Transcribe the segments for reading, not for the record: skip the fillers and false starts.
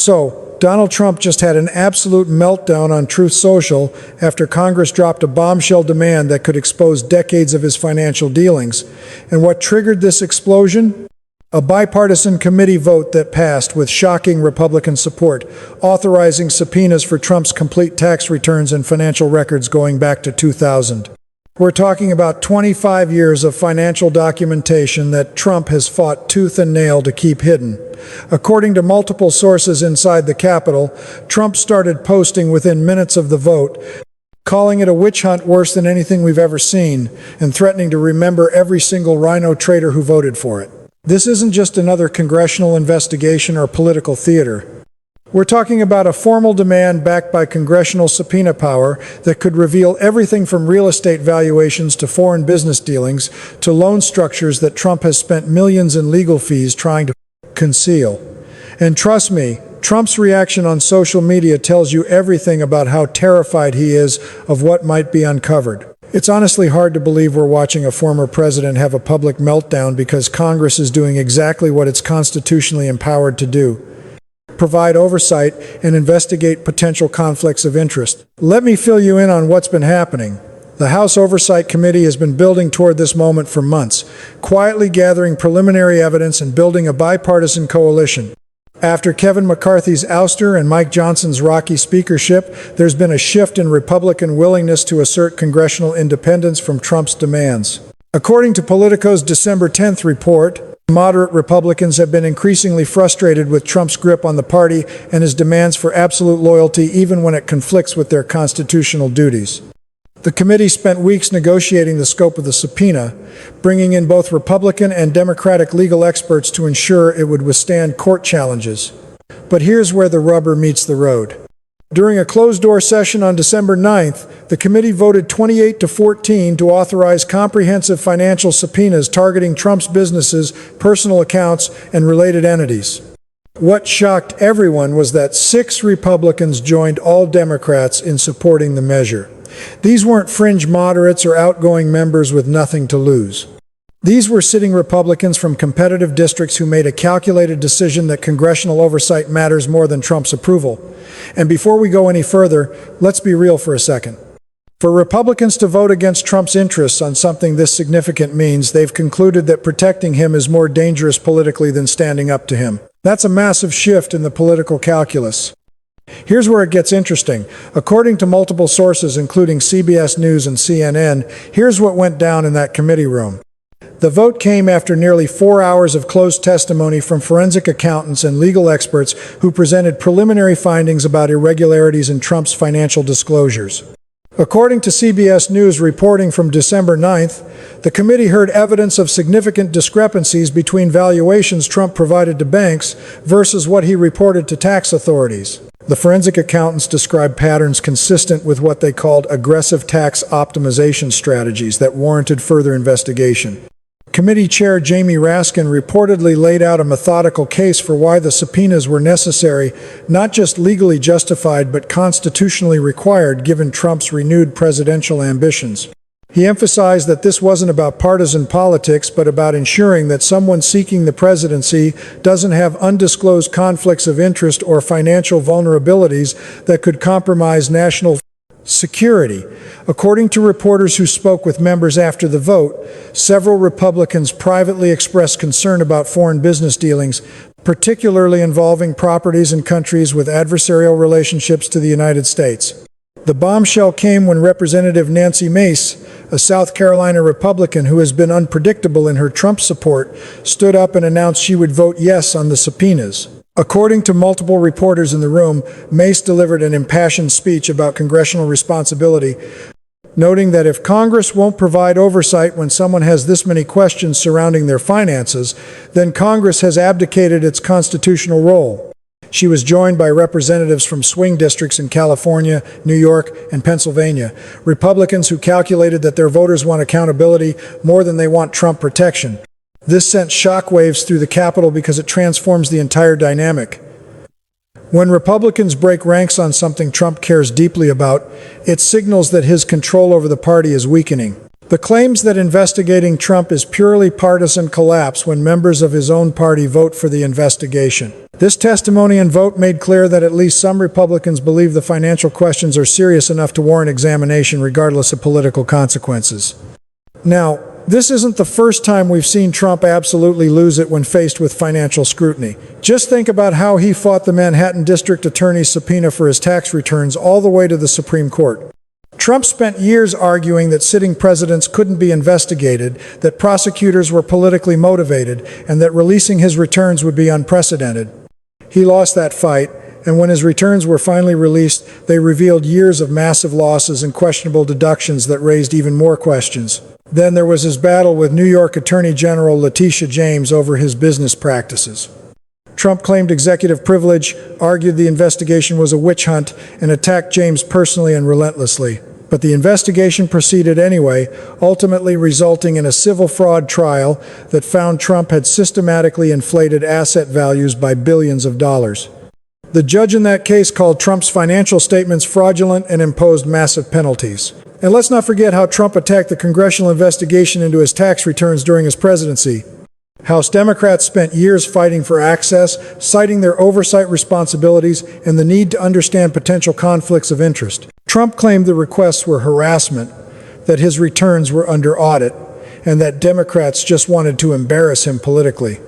So, Donald Trump just had an absolute meltdown on Truth Social after Congress dropped a bombshell demand that could expose decades of his financial dealings. And what triggered this explosion? A bipartisan committee vote that passed with shocking Republican support, authorizing subpoenas for Trump's complete tax returns and financial records going back to 2000. We're talking about 25 years of financial documentation that Trump has fought tooth and nail to keep hidden. According to multiple sources inside the Capitol, Trump started posting within minutes of the vote, calling it a witch hunt worse than anything we've ever seen, and threatening to remember every single rhino traitor who voted for it. This isn't just another congressional investigation or political theater. We're talking about a formal demand backed by congressional subpoena power that could reveal everything from real estate valuations to foreign business dealings to loan structures that Trump has spent millions in legal fees trying to conceal. And trust me, Trump's reaction on social media tells you everything about how terrified he is of what might be uncovered. It's honestly hard to believe we're watching a former president have a public meltdown because Congress is doing exactly what it's constitutionally empowered to do: provide oversight and investigate potential conflicts of interest. Let me fill you in on what's been happening. The House Oversight Committee has been building toward this moment for months, quietly gathering preliminary evidence and building a bipartisan coalition. After Kevin McCarthy's ouster and Mike Johnson's rocky speakership, there's been a shift in Republican willingness to assert congressional independence from Trump's demands. According to Politico's December 10th report, moderate Republicans have been increasingly frustrated with Trump's grip on the party and his demands for absolute loyalty even when it conflicts with their constitutional duties. The committee spent weeks negotiating the scope of the subpoena, bringing in both Republican and Democratic legal experts to ensure it would withstand court challenges. But here's where the rubber meets the road. During a closed-door session on December 9th, the committee voted 28-14 to authorize comprehensive financial subpoenas targeting Trump's businesses, personal accounts, and related entities. What shocked everyone was that 6 Republicans joined all Democrats in supporting the measure. These weren't fringe moderates or outgoing members with nothing to lose. These were sitting Republicans from competitive districts who made a calculated decision that congressional oversight matters more than Trump's approval. And before we go any further, let's be real for a second. For Republicans to vote against Trump's interests on something this significant means they've concluded that protecting him is more dangerous politically than standing up to him. That's a massive shift in the political calculus. Here's where it gets interesting. According to multiple sources, including CBS News and CNN, here's what went down in that committee room. The vote came after nearly 4 hours of closed testimony from forensic accountants and legal experts who presented preliminary findings about irregularities in Trump's financial disclosures. According to CBS News reporting from December 9th, the committee heard evidence of significant discrepancies between valuations Trump provided to banks versus what he reported to tax authorities. The forensic accountants described patterns consistent with what they called aggressive tax optimization strategies that warranted further investigation. Committee Chair Jamie Raskin reportedly laid out a methodical case for why the subpoenas were necessary, not just legally justified but constitutionally required given Trump's renewed presidential ambitions. He emphasized that this wasn't about partisan politics but about ensuring that someone seeking the presidency doesn't have undisclosed conflicts of interest or financial vulnerabilities that could compromise national security. According to reporters who spoke with members after the vote, several Republicans privately expressed concern about foreign business dealings, particularly involving properties in countries with adversarial relationships to the United States. The bombshell came when Representative Nancy Mace, a South Carolina Republican who has been unpredictable in her Trump support, stood up and announced she would vote yes on the subpoenas. According to multiple reporters in the room, Mace delivered an impassioned speech about congressional responsibility, noting that if Congress won't provide oversight when someone has this many questions surrounding their finances, then Congress has abdicated its constitutional role. She was joined by representatives from swing districts in California, New York, and Pennsylvania, Republicans who calculated that their voters want accountability more than they want Trump protection. This sent shockwaves through the Capitol because it transforms the entire dynamic. When Republicans break ranks on something Trump cares deeply about, it signals that his control over the party is weakening. The claims that investigating Trump is purely partisan collapse when members of his own party vote for the investigation. This testimony and vote made clear that at least some Republicans believe the financial questions are serious enough to warrant examination regardless of political consequences. Now, this isn't the first time we've seen Trump absolutely lose it when faced with financial scrutiny. Just think about how he fought the Manhattan District Attorney's subpoena for his tax returns all the way to the Supreme Court. Trump spent years arguing that sitting presidents couldn't be investigated, that prosecutors were politically motivated, and that releasing his returns would be unprecedented. He lost that fight, and when his returns were finally released, they revealed years of massive losses and questionable deductions that raised even more questions. Then there was his battle with New York Attorney General Letitia James over his business practices. Trump claimed executive privilege, argued the investigation was a witch hunt, and attacked James personally and relentlessly. But the investigation proceeded anyway, ultimately resulting in a civil fraud trial that found Trump had systematically inflated asset values by billions of dollars. The judge in that case called Trump's financial statements fraudulent and imposed massive penalties. And let's not forget how Trump attacked the congressional investigation into his tax returns during his presidency. House Democrats spent years fighting for access, citing their oversight responsibilities and the need to understand potential conflicts of interest. Trump claimed the requests were harassment, that his returns were under audit, and that Democrats just wanted to embarrass him politically.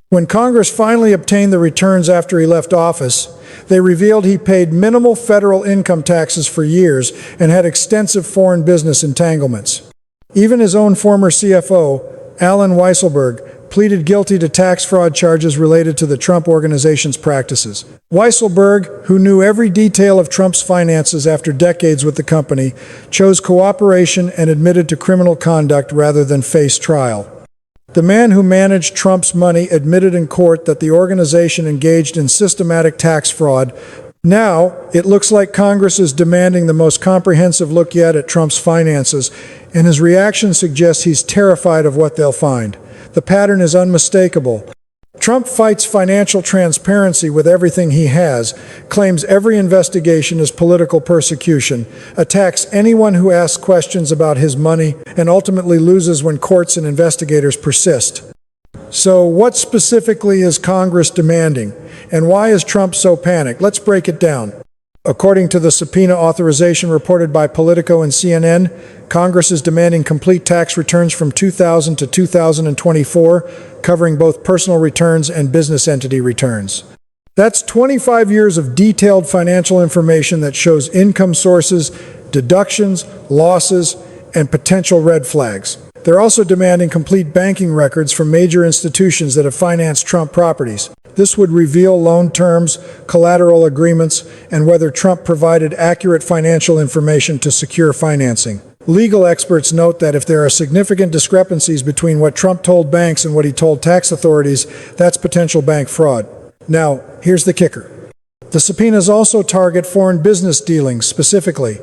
When Congress finally obtained the returns after he left office, they revealed he paid minimal federal income taxes for years and had extensive foreign business entanglements. Even his own former CFO, Alan Weisselberg, pleaded guilty to tax fraud charges related to the Trump Organization's practices. Weisselberg, who knew every detail of Trump's finances after decades with the company, chose cooperation and admitted to criminal conduct rather than face trial. The man who managed Trump's money admitted in court that the organization engaged in systematic tax fraud. Now, it looks like Congress is demanding the most comprehensive look yet at Trump's finances, and his reaction suggests he's terrified of what they'll find. The pattern is unmistakable. Trump fights financial transparency with everything he has, claims every investigation is political persecution, attacks anyone who asks questions about his money, and ultimately loses when courts and investigators persist. So what specifically is Congress demanding, and why is Trump so panicked? Let's break it down. According to the subpoena authorization reported by Politico and CNN, Congress is demanding complete tax returns from 2000 to 2024, covering both personal returns and business entity returns. That's 25 years of detailed financial information that shows income sources, deductions, losses, and potential red flags. They're also demanding complete banking records from major institutions that have financed Trump properties. This would reveal loan terms, collateral agreements, and whether Trump provided accurate financial information to secure financing. Legal experts note that if there are significant discrepancies between what Trump told banks and what he told tax authorities, that's potential bank fraud. Now, here's the kicker. The subpoenas also target foreign business dealings specifically.